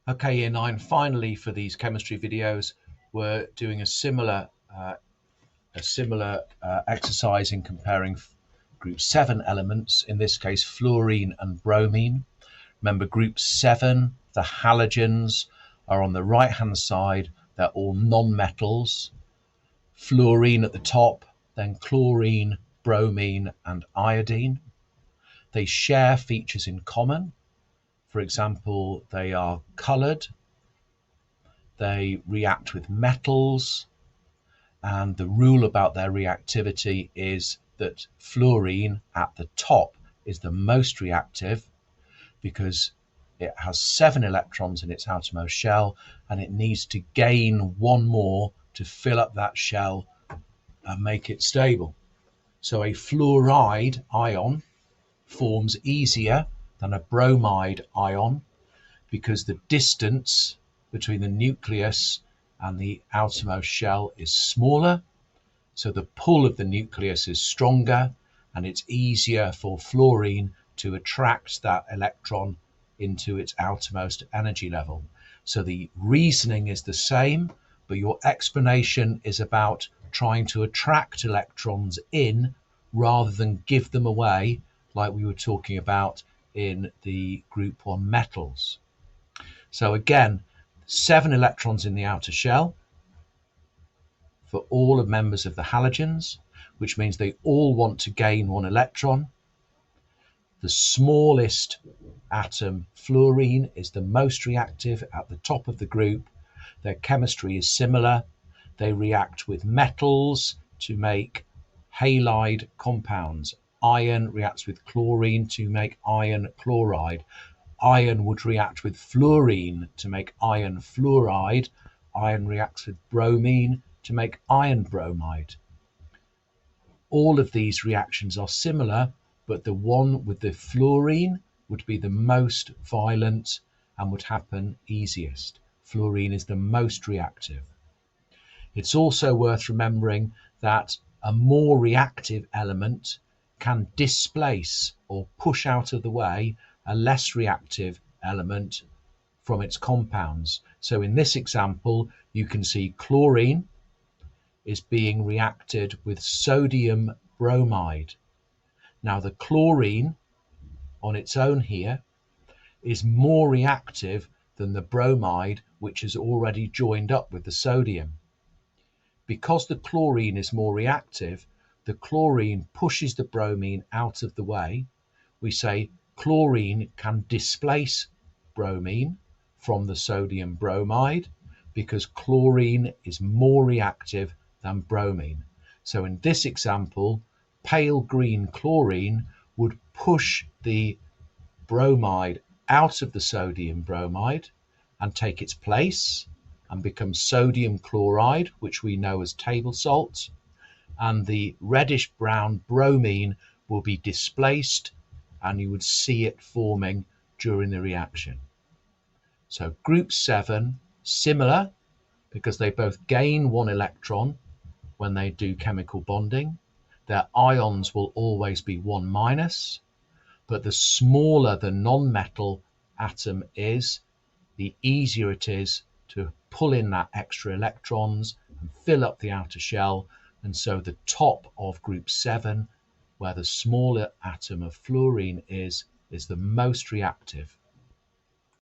Okay, year 9, finally for these chemistry videos, we're doing a similar exercise in comparing group 7 elements, in this case fluorine and bromine. Remember, group 7, the halogens, are on the right hand side. They're all non-metals. Fluorine at the top, then chlorine, bromine and iodine. They share features in common. For example, they are coloured, they react with metals, and the rule about their reactivity is that fluorine at the top is the most reactive because it has 7 electrons in its outermost shell and it needs to gain one more to fill up that shell and make it stable. So a fluoride ion forms easier than a bromide ion because the distance between the nucleus and the outermost shell is smaller, so the pull of the nucleus is stronger and it's easier for fluorine to attract that electron into its outermost energy level. So the reasoning is the same, but your explanation is about trying to attract electrons in rather than give them away, like we were talking about in the group 1 metals. So again, 7 electrons in the outer shell for all of members of the halogens, which means they all want to gain 1 electron. The smallest atom, fluorine, is the most reactive at the top of the group. Their chemistry is similar. They react with metals to make halide compounds. Iron reacts with chlorine to make iron chloride. Iron would react with fluorine to make iron fluoride. Iron reacts with bromine to make iron bromide. All of these reactions are similar, but the one with the fluorine would be the most violent and would happen easiest. Fluorine is the most reactive. It's also worth remembering that a more reactive element can displace or push out of the way a less reactive element from its compounds. So in this example, you can see chlorine is being reacted with sodium bromide. Now the chlorine on its own here is more reactive than the bromide, which is already joined up with the sodium. Because the chlorine is more reactive, the chlorine pushes the bromine out of the way. We say chlorine can displace bromine from the sodium bromide because chlorine is more reactive than bromine. So in this example, pale green chlorine would push the bromide out of the sodium bromide and take its place and become sodium chloride, which we know as table salt, and the reddish brown bromine will be displaced and you would see it forming during the reaction. So group 7, similar because they both gain 1 electron when they do chemical bonding. Their ions will always be 1 minus, but the smaller the non-metal atom is, the easier it is to pull in that extra electrons and fill up the outer shell. And so the top of group 7, where the smaller atom of fluorine is the most reactive.